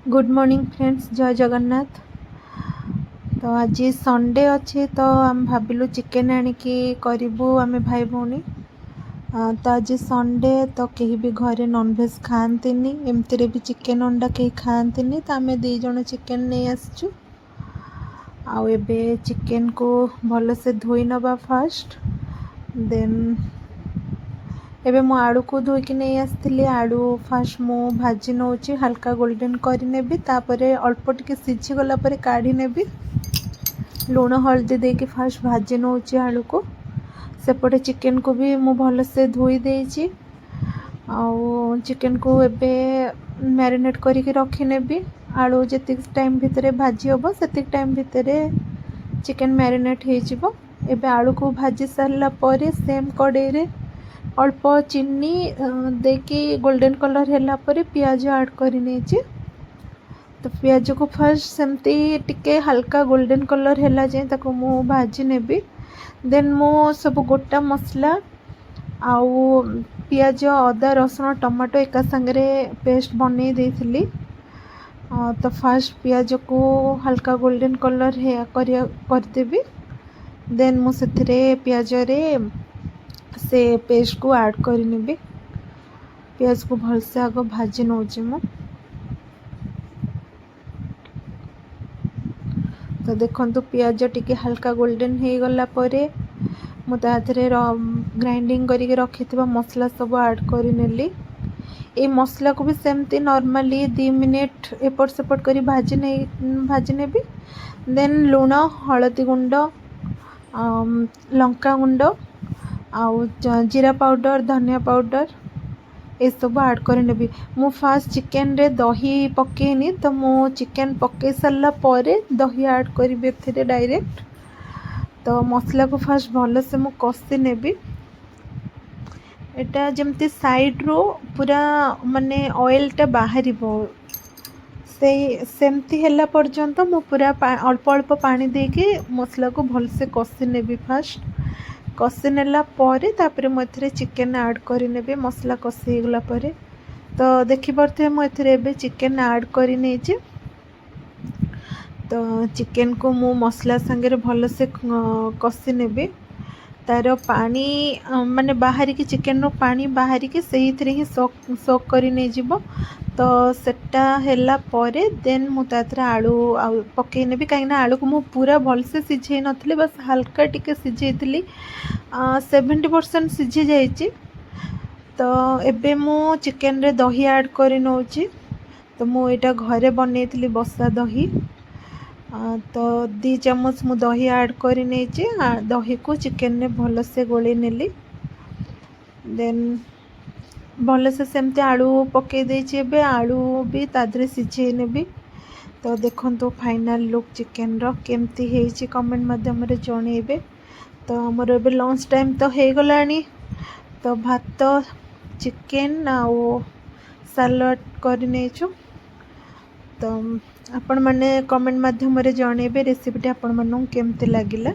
Good morning friends, जय जगन्नाथ। तो आज संडे अच्छे तो आम भाविलु चिकेन आनिकी करूँ आम भाई भौणी। तो आज संडे तो कहीं भी घरे नॉनवेज खाती एमती भी चिकेन अंडा कहीं खाती तो आम दीज चिकेन नहीं आसचु। आबे चिकेन को भल से धोई नवा फास्ट देन एबे मो आड़ू को धोईकी नहीं आसती। आड़ू फास्ट मु भाजी नौची हल्का गोल्डन करी तापरे अल्प टिके सिझी गला परे काढ़ी नेबी। लुण हल्दी देके फास्ट भाजी नौची आड़ू को। सेपटे चिकेन को भी मु भल से धोई देइची। चिकेन को एबे मैरिनेट करके रखी नेबी। आड़ू जति टाइम भितर भाजी हम से टाइम भितर चिकेन मैरिनेट हो। एबे आड़ू को भाजी सारा पर सेम कड़े रे अल्प चीनी देकी गोल्डन कलर है पर पियाज ऐड करनी। तो पियाज को फर्स्ट सेमती टिके हल्का गोल्डन कलर है जाए ताको मु भाजी नेबी। देन मु सब गोटा मसला आउ पियाज अदा रसुण टमाटो एका संगे पेस्ट बन देइथिली। तो फास्ट पियाज को हल्का गोल्डन कलर है करदेवी। देन मु सेथिरे पियाज रे से पेस्ट को ऐड करनेबी। पियाज को भल से आग भाजी नौची मु। तो देखंतु पियाज टिके हल्का गोल्डन हो गला परे मु ताथरे ग्राइंडिंग करके रखिथिबा मसला सब ऐड करि नेली। ए मसला को भी सेमती नॉर्मली 2 मिनट एपट सेपट करी भाजी नेबी। देन लुण हलदी गुंड लंका गुंड आउ जीरा पाउडर धनिया पाउडर ये सब ऐड करनेबी। मु फास्ट चिकेन रे दही पकेनी तो मु चिकेन पके सारा पर दही ऐड करी डायरेक्ट। तो मसला को फास्ट भल से मु कषि नेबी। एटा जमती साइड रो पूरा माने ऑयल टा बाहर से सेमती हैला पर्यंत मु पूरा अल्प अल्प पानी देके मसला को भल से कषि नेबी। फास्ट कषि नेला परे तापरे मु एथिरे चिकेन ऐड करि नेबे। मसला कषि गला परे तो देखि परथे मु एथिरे एबे चिकेन ऐड करि नेछि। तो चिकेन को मु मसला संगे भल से कषि नेबे। तार पानी माने बाहर की चिकेन रो पानी बाहर की सही थरे ही सोक करि नै जिवो। तो सेटा हैला परे देन मु ताथरे आलू पकई नेबी। कहीं आलू को मु पूरा भल से सिझे नथले बस हल्का टिके सिझेइतली 70% सिझी जाइए। तो एबे मु चिकेन रे दही ऐड करि नौची। तो मु एटा घरे बनैतली बसा दही। तो 2 चम्मच मु दही ऐड करि नेछि। दही को चिकेन रे भल से गोली नेली। देन भल से सेमती आलू पकई देछि। एबे आलू भी तादरे सिझे नेबी। तो देखंतु फाइनल लुक चिकेन रो केमती हेछि कमेंट माध्यम रे जणेबे। तो आमर एबे लंच टाइम तो हो गलानी। तो भात चिकेन आउ सालाड कर नेछु। तो आपण माने कमेंट माध्यम रे जणेबे रेसिपीटी आपण मानू केमती लागिला।